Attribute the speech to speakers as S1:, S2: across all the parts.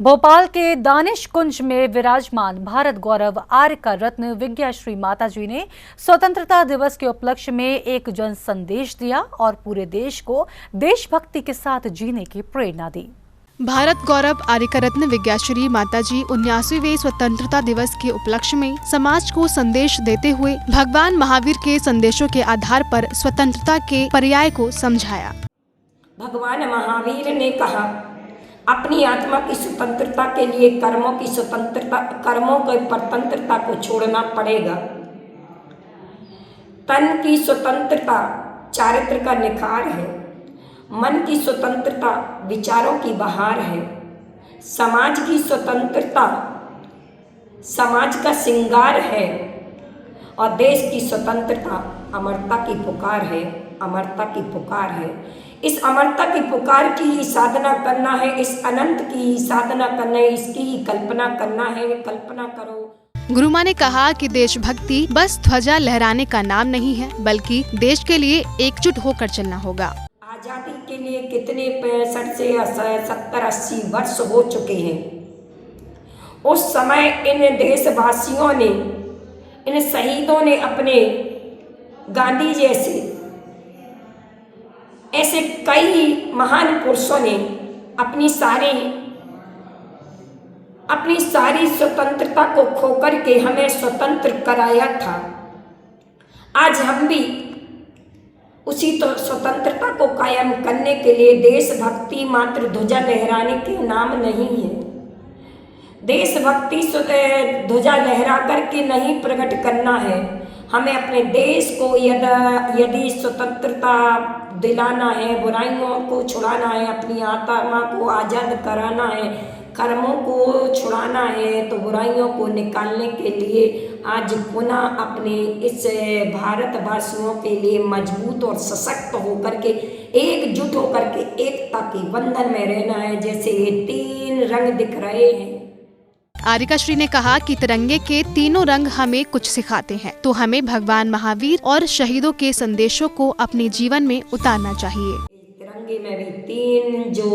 S1: भोपाल के दानिश कुंज में विराजमान भारत गौरव आर्य का रत्न विद्याश्री माताजी ने स्वतंत्रता दिवस के उपलक्ष्य में एक जन संदेश दिया और पूरे देश को देशभक्ति के साथ जीने की प्रेरणा दी।
S2: भारत गौरव आर्य का रत्न विद्याश्री माताजी 79वें स्वतंत्रता दिवस के उपलक्ष्य में समाज को संदेश देते हुए भगवान महावीर के संदेशों के आधार पर स्वतंत्रता के पर्याय को समझाया।
S3: भगवान महावीर ने कहा, अपनी आत्मा की स्वतंत्रता के लिए कर्मों की परतंत्रता को छोड़ना पड़ेगा। तन की स्वतंत्रता चारित्र का निखार है, मन की स्वतंत्रता विचारों की बहार है, समाज की स्वतंत्रता समाज का श्रृंगार है और देश की स्वतंत्रता अमरता की पुकार है, अमरता की पुकार है। इस अमरता की पुकार की ही साधना करना है, इस अनंत की ही साधना करना है, इसकी ही कल्पना करना है। कल्पना करो।
S2: गुरुमा ने कहा कि देशभक्ति बस ध्वजा लहराने का नाम नहीं है, बल्कि देश के लिए एकजुट होकर चलना होगा।
S3: आज़ादी के लिए कितने 65 से 70-80 वर्ष हो चुके हैं। उस समय इन देशवासियों ने, इन शहीदों ने, अपने गांधी जैसे ऐसे कई महान पुरुषों ने अपनी सारी स्वतंत्रता को खोकर के हमें स्वतंत्र कराया था। आज हम भी उसी तो स्वतंत्रता को कायम करने के लिए देशभक्ति मात्र ध्वजा लहराने के नाम नहीं है। देशभक्ति ध्वजा लहरा करके नहीं प्रकट करना है। हमें अपने देश को यदि स्वतंत्रता दिलाना है, बुराइयों को छुड़ाना है, अपनी आत्मा को आज़ाद कराना है, कर्मों को छुड़ाना है, तो बुराइयों को निकालने के लिए आज पुनः अपने इस भारतवासियों के लिए मजबूत और सशक्त होकर के, एकजुट होकर के एकता के बंधन में रहना है। जैसे ये 3 रंग दिख रहे हैं।
S2: आर्यकाश्री ने कहा कि तिरंगे के तीनों रंग हमें कुछ सिखाते हैं, तो हमें भगवान महावीर और शहीदों के संदेशों को अपने जीवन में उतारना चाहिए।
S3: तिरंगे में भी 3 जो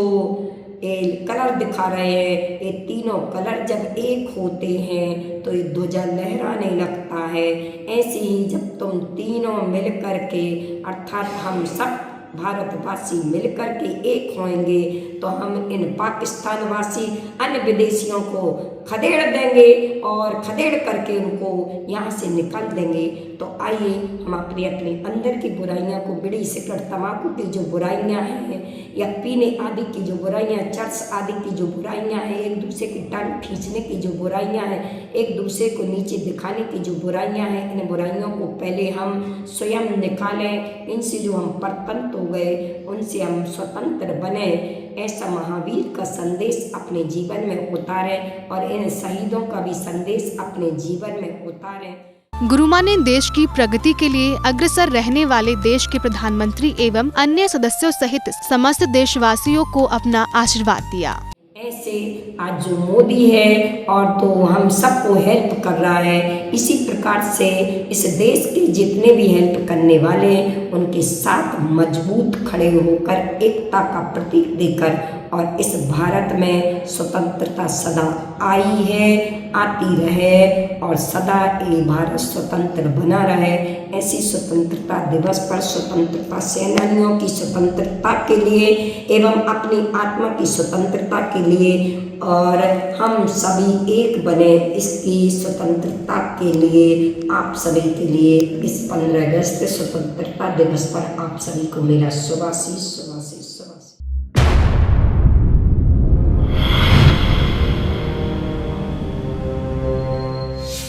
S3: कलर दिखा रहे हैं, ये तीनों कलर जब एक होते हैं तो ये ध्वजा लहराने लगता है। ऐसे ही जब तुम तीनों मिल कर के, अर्थात हम सब भारतवासी मिलकर के एक होंगे, तो हम इन पाकिस्तानवासी अन्य विदेशियों को खदेड़ देंगे और खदेड़ करके उनको यहाँ से निकाल देंगे। तो आइए हम अपने अंदर की बुराइयाँ को, बीड़ी सिगरेट तंबाकू की जो बुराइयाँ हैं, या पीने आदि की जो बुराइयाँ, चर्च आदि की जो बुराइयाँ हैं, एक दूसरे की टांग खींचने की जो बुराइयाँ हैं, एक दूसरे को नीचे दिखाने की जो बुराइयाँ हैं, इन बुराइयों को पहले हम स्वयं निकालें। इनसे जो हम परतंत्र हो गए, उनसे हम स्वतंत्र बने, ऐसा महावीर का संदेश अपने जीवन में उतारें और इन शहीदों का भी संदेश अपने जीवन में उतारें।
S2: गुरुमा ने देश की प्रगति के लिए अग्रसर रहने वाले देश के प्रधानमंत्री एवं अन्य सदस्यों सहित समस्त देशवासियों को अपना आशीर्वाद दिया।
S3: ऐसे आज जो मोदी है और तो हम सबको हेल्प कर रहा है, इसी प्रकार से इस देश के जितने भी हेल्प करने वाले हैं उनके साथ मजबूत खड़े होकर, एकता का प्रतीक देकर, और इस भारत में स्वतंत्रता सदा आई है, आती रहे और सदा ये भारत स्वतंत्र बना रहे। ऐसी स्वतंत्रता दिवस पर स्वतंत्रता सेनानियों की स्वतंत्रता के लिए एवं अपनी आत्मा की स्वतंत्रता के लिए, और हम सभी एक बने इसकी स्वतंत्रता के लिए, आप सभी के लिए इस 15 अगस्त स्वतंत्रता दिवस पर आप सभी को मेरा शुभाशीष।